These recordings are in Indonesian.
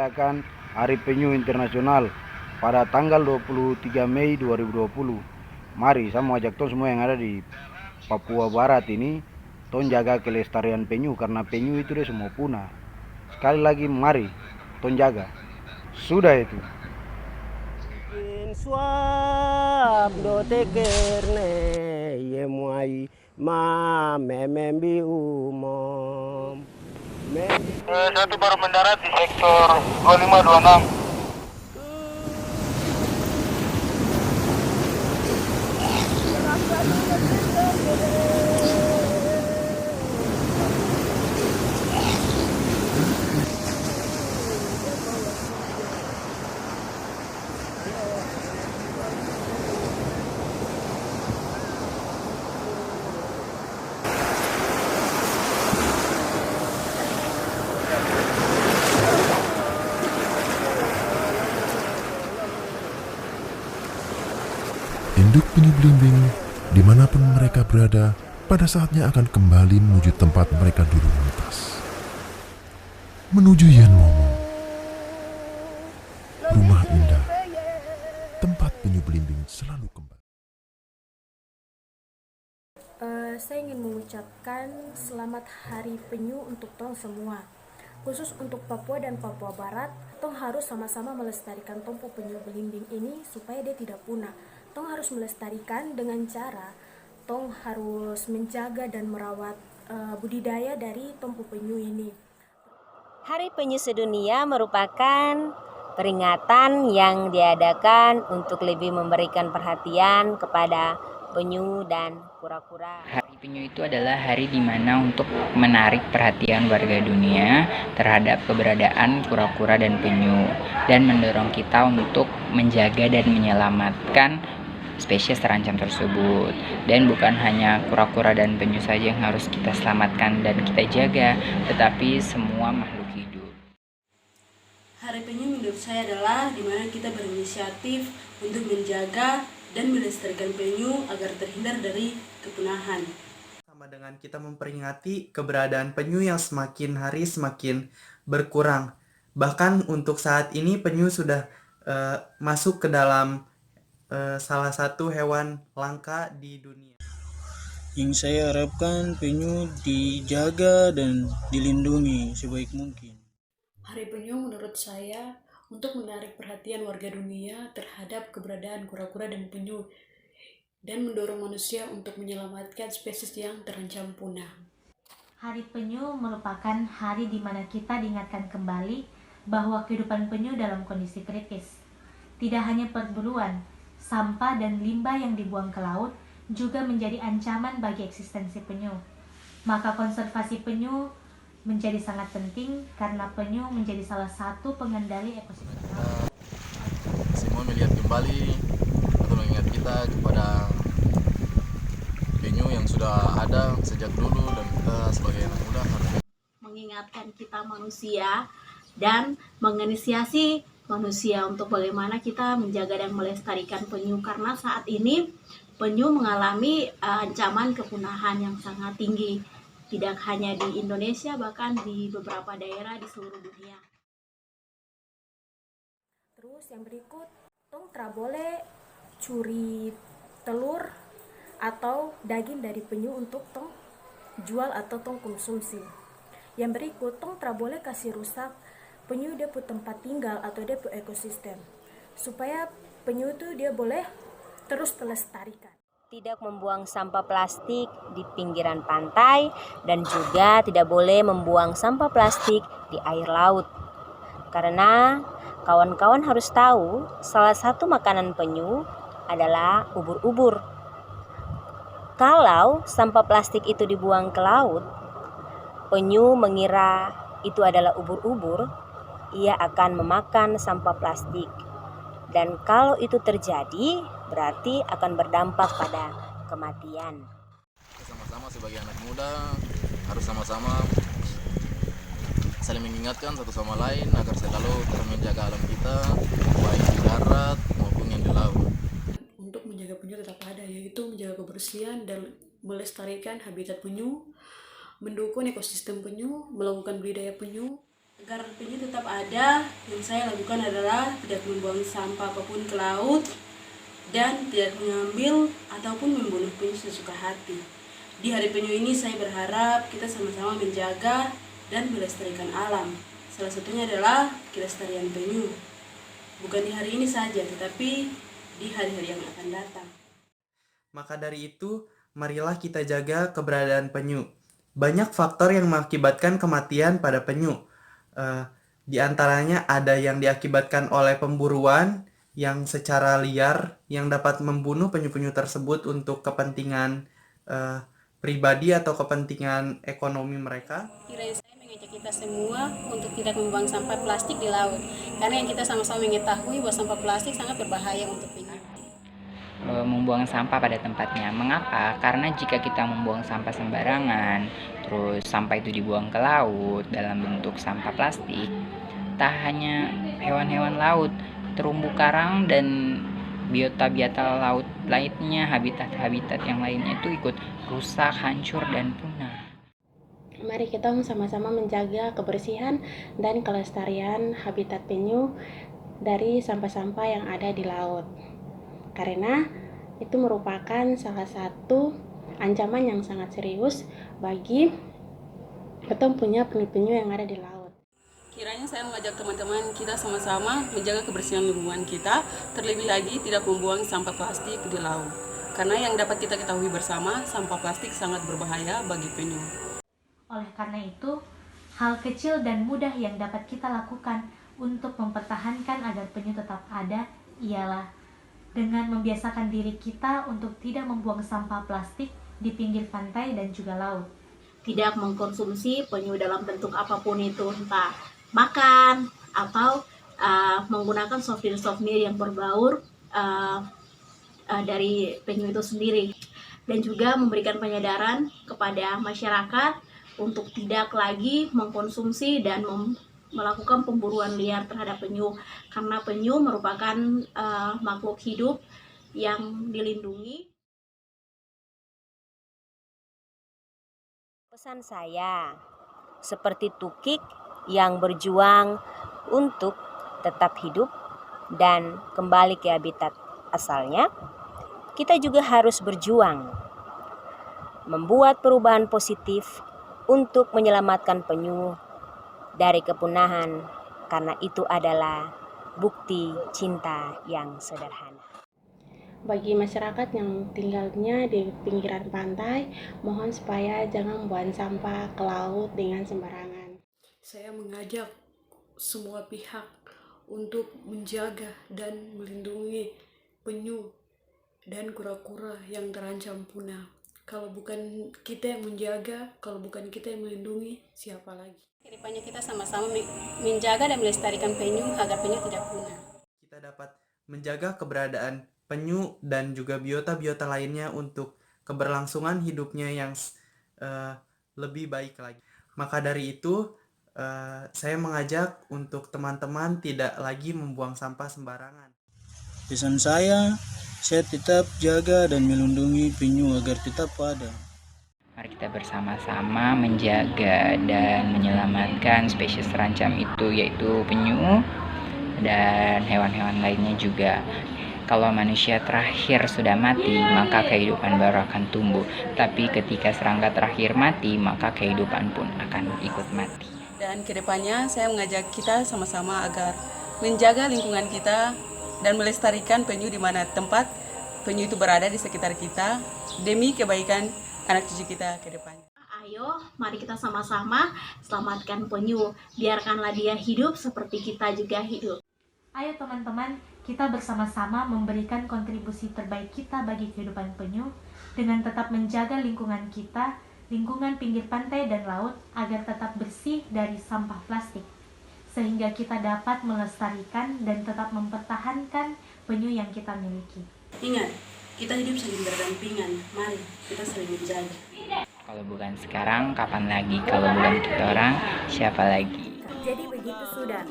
merayakan Hari Penyu Internasional pada tanggal 23 Mei 2020. Mari saya mau ajak semua yang ada di Papua Barat ini jaga kelestarian penyu, karena penyu itu dia semua punah. Sekali lagi mari jaga. Sudah itu. Swab do tekerne ye muai ma memembi umum. Satu baru mendarat di sektor 2526. Induk penyu belimbing, dimanapun mereka berada, pada saatnya akan kembali menuju tempat mereka dulu menetas. Menuju Yanmomo, rumah indah, tempat penyu belimbing selalu kembali. Saya ingin mengucapkan selamat Hari Penyu untuk tong semua. Khusus untuk Papua dan Papua Barat, tong harus sama-sama melestarikan tompo penyu belimbing ini supaya dia tidak punah. Tong harus melestarikan dengan cara tong harus menjaga dan merawat budidaya dari tompo penyu ini. Hari Penyu Sedunia merupakan peringatan yang diadakan untuk lebih memberikan perhatian kepada penyu dan kura-kura. Hari Penyu itu adalah hari di mana untuk menarik perhatian warga dunia terhadap keberadaan kura-kura dan penyu, dan mendorong kita untuk menjaga dan menyelamatkan spesies terancam tersebut. Dan bukan hanya kura-kura dan penyu saja yang harus kita selamatkan dan kita jaga, tetapi semua makhluk hidup. Hari Penyu menurut saya adalah di mana kita berinisiatif untuk menjaga dan melestarikan penyu agar terhindar dari kepunahan. Sama dengan kita memperingati keberadaan penyu yang semakin hari semakin berkurang. Bahkan untuk saat ini penyu sudah masuk ke dalam salah satu hewan langka di dunia. Yang saya harapkan penyu dijaga dan dilindungi sebaik mungkin. Hari Penyu menurut saya untuk menarik perhatian warga dunia terhadap keberadaan kura-kura dan penyu dan mendorong manusia untuk menyelamatkan spesies yang terancam punah. Hari Penyu merupakan hari di mana kita diingatkan kembali bahwa kehidupan penyu dalam kondisi kritis. Tidak hanya perburuan, sampah dan limbah yang dibuang ke laut juga menjadi ancaman bagi eksistensi penyu. Maka konservasi penyu menjadi sangat penting karena penyu menjadi salah satu pengendali ekosistem. Semua melihat kembali atau mengingat kita kepada penyu yang sudah ada sejak dulu, dan kita sebagai anak muda harus mengingatkan kita manusia dan menginisiasi manusia untuk bagaimana kita menjaga dan melestarikan penyu, karena saat ini penyu mengalami ancaman kepunahan yang sangat tinggi, tidak hanya di Indonesia bahkan di beberapa daerah di seluruh dunia. Terus yang berikut, tong tidak boleh curi telur atau daging dari penyu untuk tong jual atau tong konsumsi. Yang berikut, tong tidak boleh kasih rusak penyu dia punya tempat tinggal atau dia punya ekosistem, supaya penyu itu dia boleh terus terlestarikan. Tidak membuang sampah plastik di pinggiran pantai dan juga tidak boleh membuang sampah plastik di air laut. Karena kawan-kawan harus tahu salah satu makanan penyu adalah ubur-ubur. Kalau sampah plastik itu dibuang ke laut, penyu mengira itu adalah ubur-ubur, ia akan memakan sampah plastik. Dan kalau itu terjadi, berarti akan berdampak pada kematian. Sama-sama sebagai anak muda harus sama-sama saling mengingatkan satu sama lain agar selalu kita menjaga alam kita, baik di darat maupun yang di laut. Untuk menjaga penyu tetap ada, yaitu menjaga kebersihan dan melestarikan habitat penyu, mendukung ekosistem penyu, melakukan budidaya penyu, Agar penyu tetap ada, yang saya lakukan adalah tidak membuang sampah apapun ke laut dan tidak mengambil ataupun membunuh penyu sesuka hati. Di Hari Penyu ini saya berharap kita sama-sama menjaga dan melestarikan alam. Salah satunya adalah kelestarian penyu. Bukan di hari ini saja, tetapi di hari-hari yang akan datang. Maka dari itu, marilah kita jaga keberadaan penyu. Banyak faktor yang mengakibatkan kematian pada penyu. Di antaranya ada yang diakibatkan oleh pemburuan yang secara liar yang dapat membunuh penyu-penyu tersebut untuk kepentingan pribadi atau kepentingan ekonomi mereka. Kiranya saya mengajak kita semua untuk tidak membuang sampah plastik di laut, karena yang kita sama-sama mengetahui bahwa sampah plastik sangat berbahaya untuk penyu. Membuang sampah pada tempatnya. Mengapa? Karena jika kita membuang sampah sembarangan, terus sampah itu dibuang ke laut dalam bentuk sampah plastik, tak hanya hewan-hewan laut, terumbu karang dan biota-biota laut lainnya, habitat-habitat yang lainnya itu ikut rusak, hancur, dan punah. Mari kita sama-sama menjaga kebersihan dan kelestarian habitat penyu dari sampah-sampah yang ada di laut. Karena itu merupakan salah satu ancaman yang sangat serius bagi punya penyu-penyu yang ada di laut. Kiranya saya mengajak teman-teman kita sama-sama menjaga kebersihan lingkungan kita, terlebih lagi tidak membuang sampah plastik di laut. Karena yang dapat kita ketahui bersama, sampah plastik sangat berbahaya bagi penyu. Oleh karena itu, hal kecil dan mudah yang dapat kita lakukan untuk mempertahankan agar penyu tetap ada ialah dengan membiasakan diri kita untuk tidak membuang sampah plastik di pinggir pantai dan juga laut. Tidak mengkonsumsi penyu dalam bentuk apapun itu, entah makan atau menggunakan souvenir yang berbaur dari penyu itu sendiri. Dan juga memberikan penyadaran kepada masyarakat untuk tidak lagi mengkonsumsi dan melakukan pemburuan liar terhadap penyu, karena penyu merupakan makhluk hidup yang dilindungi. Pesan saya, seperti tukik yang berjuang untuk tetap hidup dan kembali ke habitat asalnya, kita juga harus berjuang membuat perubahan positif untuk menyelamatkan penyu dari kepunahan, karena itu adalah bukti cinta yang sederhana. Bagi masyarakat yang tinggalnya di pinggiran pantai, mohon supaya jangan membuang sampah ke laut dengan sembarangan. Saya mengajak semua pihak untuk menjaga dan melindungi penyu dan kura-kura yang terancam punah. Kalau bukan kita yang menjaga, kalau bukan kita yang melindungi, siapa lagi? Kedepannya kita sama-sama menjaga dan melestarikan penyu agar penyu tidak punah. Kita dapat menjaga keberadaan penyu dan juga biota-biota lainnya untuk keberlangsungan hidupnya yang lebih baik lagi. Maka dari itu, saya mengajak untuk teman-teman tidak lagi membuang sampah sembarangan. Pesan saya tetap jaga dan melindungi penyu agar tetap ada. Mari kita bersama-sama menjaga dan menyelamatkan spesies terancam itu, yaitu penyu dan hewan-hewan lainnya juga. Kalau manusia terakhir sudah mati, maka kehidupan baru akan tumbuh. Tapi ketika serangga terakhir mati, maka kehidupan pun akan ikut mati. Dan kedepannya saya mengajak kita sama-sama agar menjaga lingkungan kita dan melestarikan penyu di mana tempat penyu itu berada di sekitar kita demi kebaikan anak cucu kita ke depan. Ayo, mari kita sama-sama selamatkan penyu. Biarkanlah dia hidup seperti kita juga hidup. Ayo teman-teman, kita bersama-sama memberikan kontribusi terbaik kita bagi kehidupan penyu dengan tetap menjaga lingkungan kita, lingkungan pinggir pantai dan laut agar tetap bersih dari sampah plastik, sehingga kita dapat melestarikan dan tetap mempertahankan penyu yang kita miliki. Ingat, kita hidup saling berdampingan. Mari kita saling menjaga. Kalau bukan sekarang, kapan lagi? Kalau bukan kita orang, siapa lagi? Jadi begitu sudah.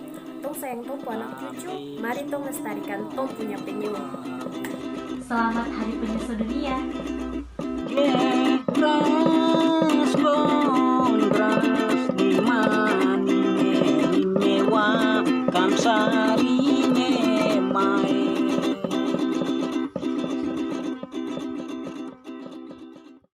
Tong sayang tong anak cucu, mari tong lestarikan tong punya penyu. Selamat Hari Penyu Sedunia. Di mana bangsa.